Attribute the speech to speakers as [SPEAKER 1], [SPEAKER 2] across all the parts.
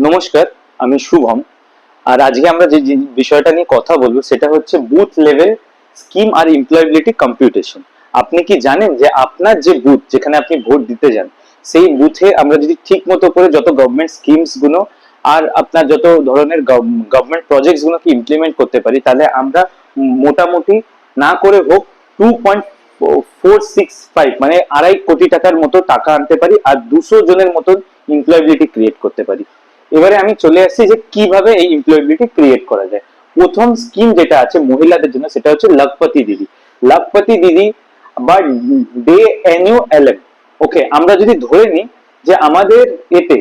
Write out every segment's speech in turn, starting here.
[SPEAKER 1] নমস্কার, আমি শুভম। আর আজকে আমরা যে বিষয়টা নিয়ে কথা বলবো সেটা হচ্ছে বুথ লেভেল স্কিম আর এমপ্লয়াবিলিটি কম্পিউটেশন। আপনি কি জানেন যে আপনার যে বুথ যেখানে আপনি ভোট দিতে যান সেই বুথে আমরা যদি ঠিক মতো করে যত গভর্নমেন্ট স্কিমস গুলো আর আপনার যত ধরনের গভর্নমেন্ট প্রজেক্টস গুলোকে ইমপ্লিমেন্ট করতে পারি, তাহলে আমরা মোটামুটি না করে হোক 2.465 মানে 2.5 কোটি টাকার মতো টাকা আনতে পারি আর 200 জনের মতন এমপ্লয়াবিলিটি ক্রিয়েট করতে পারি। এবারে আমি চলে আসছি যে কিভাবে এই এমপ্লয়াবিলিটি ক্রিয়েট করা যায়। প্রথম স্কিম যেটা আছে মহিলাদের জন্য সেটা হচ্ছে লখপতি দিদি। লখপতি দিদি বা ডে এনইউএলএম। ওকে, আমরা যদি ধরে নিই যে আমাদের এতে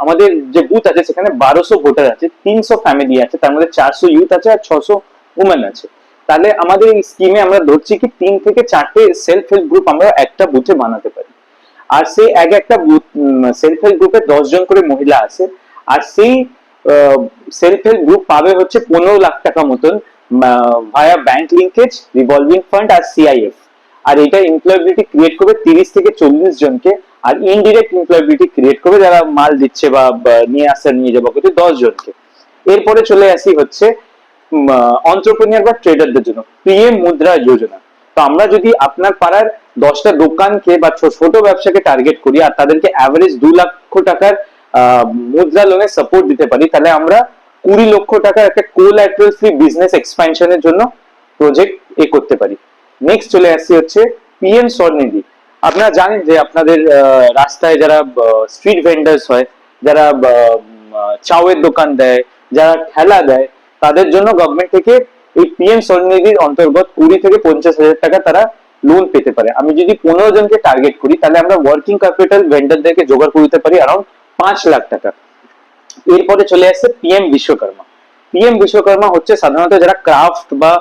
[SPEAKER 1] আমাদের যে বুথ আছে সেখানে 1200 ভোটার আছে, 300 ফ্যামিলি আছে, তার মধ্যে 400 ইউথ আছে আর 600 উমেন আছে। তাহলে আমাদের এই স্কিমে আমরা ধরছি কি 3 থেকে 4টে সেলফ হেল্প গ্রুপ আমরা একটা বুথে বানাতে পারি। আর সেই এক একটা সেলফ হেল্প গ্রুপে 10 জন করে মহিলা আছে। আর সেই সেলফ হেল্প গ্রুপ পাবে হচ্ছে 15 লাখ টাকা মতন ভায়া ব্যাংক লিঙ্কেজ, রিভলভিং ফান্ড আর সিআইএফ। আর এটা এমপ্লয়াবিলিটি ক্রিয়েট করবে 30 থেকে 40 জনকে। আর ইনডিরেক্ট এমপ্লয়াবিলিটি ক্রিয়েট করবে যারা মাল দিচ্ছে বা নিয়ে আসা নিয়ে যাওয়া করছে 10 জনকে। এরপরে চলে আসি হচ্ছে অন্ত্রপ্রেনিয়ার বা ট্রেডারদের জন্য পিএম মুদ্রা যোজনা। তো আমরা যদি আপনার পাড়ার 10টা দোকানকে বা ছোট ব্যবসাকে টার্গেট করি আর তাদেরকে অ্যাভারেজ 2 লাখ টাকার মুদ্রা লোনের সাপোর্ট দিতে পারি, তাহলে আমরা 20 লক্ষ টাকার একটা কোল্যাটারাল ফ্রি বিজনেস এক্সপ্যানশনের জন্য প্রজেক্ট করতে পারি। নেক্সট চলে আসছি হচ্ছে পিএম স্বনিধি। আপনারা জানেন যে আপনাদের রাস্তায় যারা স্ট্রিট ভেন্ডার্স হয়, যারা চাউয়ের দোকান দেয়, যারা ঠেলা দেয়, তাদের জন্য গভর্নমেন্ট থেকে এই পিএম স্বনিধির অন্তর্গত 20 থেকে 50 হাজার টাকা তারা লোন পেতে পারে। আমি যদি 15 জনকে টার্গেট করি তাহলে আমরা ওয়ার্কিং ক্যাপিটাল ভেন্ডারদেরকে জোগাড় করতে পারি অ্যারাউন্ড 5 লাখ টাকা। এরপরে চলে আসছে পিএম বিশ্বকর্মা। পিএম বিশ্বকর্মা হচ্ছে সাধারণত যারা ক্রাফট বা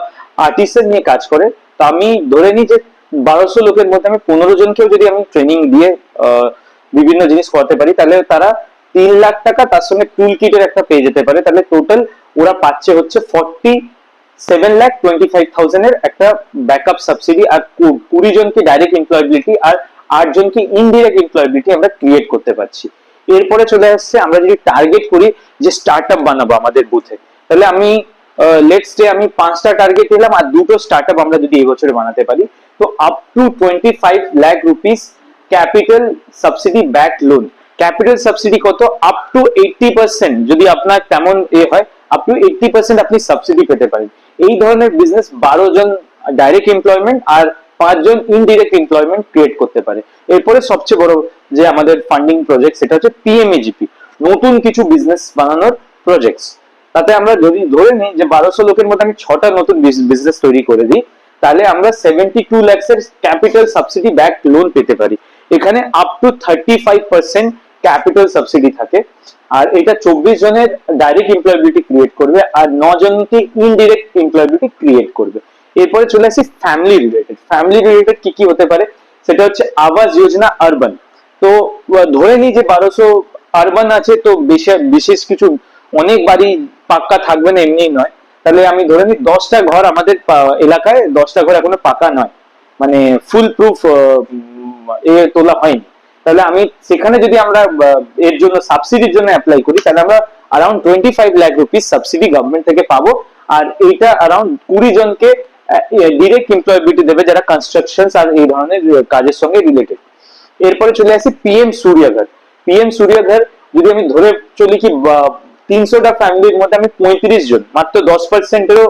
[SPEAKER 1] আর্টিসেন নিয়ে কাজ করে। তো আমি ধরে নিই যে 1200 লোকের মধ্যে আমি 15 জনকেও যদি আমি ট্রেনিং দিয়ে বিভিন্ন জিনিস করাতে পারি, তাহলে তারা 3 লাখ টাকা তার সঙ্গে টুল কিটের একটা পেয়ে যেতে পারে। তাহলে টোটাল ওরা পাচ্ছে হচ্ছে 47,25,000 এর একটা ব্যাকআপ সাবসিডি। আর 20 জনকে ডাইরেক্ট এমপ্লয়াবিলিটি আর 8 জনকে ইনডিরেক্ট এমপ্লয়াবিলিটি আমরা ক্রিয়েট করতে পারছি। এরপরে চলে আসছে আমরা যদি টার্গেট করি যে স্টার্ট আপ বানাবো আমাদের বুথে, তাহলে আমি লেটস ডে আমি 5টা টার্গেট দিলাম আর 2টো স্টার্ট আপ আমরা যদি এই বছরে বানাতে পারি, তো up to 25 lakh rupees capital subsidy back loan. Capital subsidy কত? Up to 80%। যদি আপনার তেমন হয়, আপ টু 80% আপনি সাবসিডি পেতে পারেন। এই ধরনের বিজনেস 12 জন ডাইরেক্ট এমপ্লয়মেন্ট আর 5 জন ইনডিরেক্ট এমপ্লয়মেন্ট ক্রিয়েট করতে পারে। এরপরে সবচেয়ে বড় যে আমাদের ফান্ডিং প্রজেক্ট সেটা হচ্ছে পিএমএজিপি, নতুন কিছু বিজনেস বানানোর প্রজেক্টস। তাতে আমরা যদি ধরে নিই যে 1200 লোকের মধ্যে আমি 6টা নতুন বিজনেস তৈরি করে দিই, তাহলে আমরা 72 lakhs এর ক্যাপিটাল সাবসিডি ব্যাক লোন পেতে পারি। এখানে আপ টু 35% ক্যাপিটাল সাবসিডি থাকে। আর এটা 24 জনের ডাইরেক্ট এমপ্লয়াবিলিটি ক্রিয়েট করবে আর 9 জনকে ইনডিরেক্ট এমপ্লয়াবিলিটি ক্রিয়েট করবে। এরপরে চলে আসি ফ্যামিলি রিলেটেড। ফ্যামিলি রিলেটেড কি কি হতে পারে সেটা হচ্ছে আবাস যোজনা আরবান। তো ধরে নিই যে 1200 আরবান আছে, তো বিশেষ কিছু অনেক বাড়ি পাক্কা থাকবে না, এমনি নয়। তাহলে আমি ধরে নিই 10টা ঘর আমাদের এলাকায়, 10টা ঘর এখনো পাকা নয়, মানে ফুল প্রুফ তোলা হয়নি। তাহলে আমি সেখানে যদি আমরা এর জন্য সাবসিডির জন্য অ্যাপ্লাই করি, তাহলে আমরা around 25 lakh rupees subsidy government থেকে পাবো। আর এইটা অ্যারাউন্ড 20 জনকে ডিরেক্ট এমপ্লয়াবিলিটি দেবে যারা কনস্ট্রাকশন আর এই ধরনের কাজের সঙ্গে রিলেটেড। এরপরে চলে আসি পিএম সূর্যঘর। পিএম সূর্যঘর যদি আমি ধরে চলি কি 300টা ফ্যামিলির মধ্যে আমি 35 জন, মাত্র 10%-এরও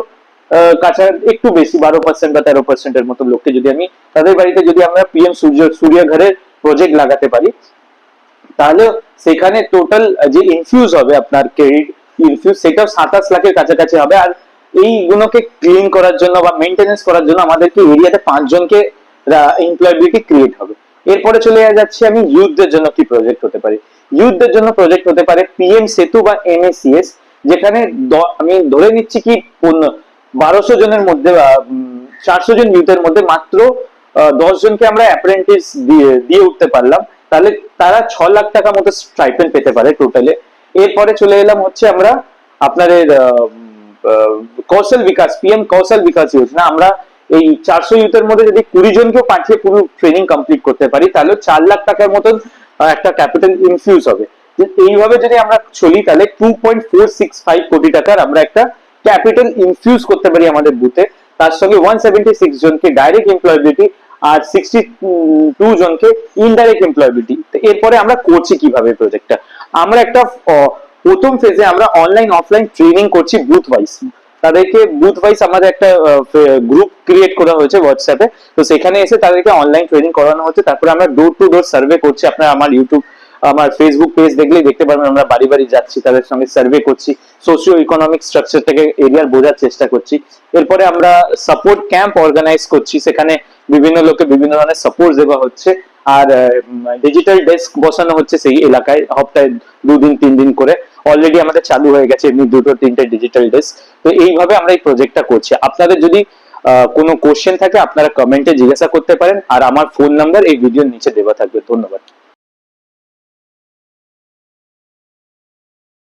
[SPEAKER 1] কাছে, একটু বেশি 12% বা 13%-এর মতো লোককে যদি আমি তাদের বাড়িতে যদি আমরা পিএম সূর্যঘরের প্রজেক্ট লাগাতে পারি, তাহলে সেখানে টোটাল যে ইনফিউজ হবে আপনার ক্রেডিট ইনফিউজ, সেটাও 27 লাখের কাছাকাছি হবে। আর এইগুলোকে ক্লিন করার জন্য বা মেনটেনেন্স করার জন্য আমাদেরকে এরিয়াতে 5 জনকে এমপ্লয়াবিলিটি ক্রিয়েট হবে। এরপরে চলে যাচ্ছি আমি ইউথদের জন্য কি প্রজেক্ট হতে পারে। ইউথদের জন্য প্রজেক্ট হতে পারে পিএম সেতু বা এমএসিএস, যেখানে আমি ধরে নিচ্ছি কি 1200 জনের মধ্যে 400 জন ইউথের মধ্যে মাত্র 10 জনকে আমরা অ্যাপ্রেন্টিস দিয়ে উঠতে পারলাম, তাহলে তারা 6 লাখ টাকা মতো স্টাইপেন্ড পেতে পারে টোটালে। এরপরে চলে এলাম হচ্ছে আমরা আপনাদের কৌশল বিকাশ, পিএম কৌশল বিকাশ যোজনা। আমরা এই 400 ইউথের মধ্যে যদি 20 জনকেও পাঠিয়ে পুরো ট্রেনিং কমপ্লিট করতে পারি, তাহলে 4 লাখ টাকার মতন একটা ক্যাপিটাল ইনফিউজ হবে। তো এইভাবে যদি আমরা চলি তাহলে 2.465 কোটি টাকার আমরা একটা ক্যাপিটাল ইনফিউজ করতে পারি আমাদের বুথে। তার সঙ্গে 176 জনকে ডাইরেক্ট এমপ্লয়াবিলিটি আর 62 জনকে ইনডাইরেক্ট এমপ্লয়াবিলিটি। তো এরপরে আমরা করছি কিভাবে প্রজেক্টটা, আমরা একটা প্রথম ফেজে আমরা অনলাইন অফলাইন ট্রেনিং করছি বুথ ওয়াইজ। তাদেরকে বুথ ওয়াইজ আমাদের একটা গ্রুপ ক্রিয়েট করা হয়েছে হোয়াটসঅ্যাপে, তো সেখানে এসে তাদেরকে অনলাইন ট্রেনিং করানো হচ্ছে। তারপরে আমরা ডোর টু ডোর সার্ভে করছি, আপনারা আমার ইউটিউব আমার ফেসবুক পেজ দেখলেই দেখতে পারবেন, আমরা বাড়ি বাড়ি যাচ্ছি, তাদের সঙ্গে সার্ভে করছি, সোশিও ইকোনমিক স্ট্রাকচার থেকে এরিয়ার বোঝার চেষ্টা করছি। এরপরে আমরা সাপোর্ট ক্যাম্প অর্গানাইজ করছি, সেখানে বিভিন্ন লোকে বিভিন্ন ধরনের সাপোর্ট দেওয়া হচ্ছে। আর ডিজিটাল ডেস্ক বসানো হচ্ছে সেই এলাকায় সপ্তাহে 2 দিন 3 দিন করে, অলরেডি আমাদের চালু হয়ে গেছে এমনি 2-3টে ডিজিটাল ডেস্ক। তো এইভাবে আমরা এই প্রজেক্টটা করছি। আপনাদের যদি কোনো কোশ্চেন থাকে আপনারা কমেন্টে জিজ্ঞাসা করতে পারেন, আর আমার ফোন নাম্বার এই ভিডিওর নিচে দেওয়া থাকবে। ধন্যবাদ।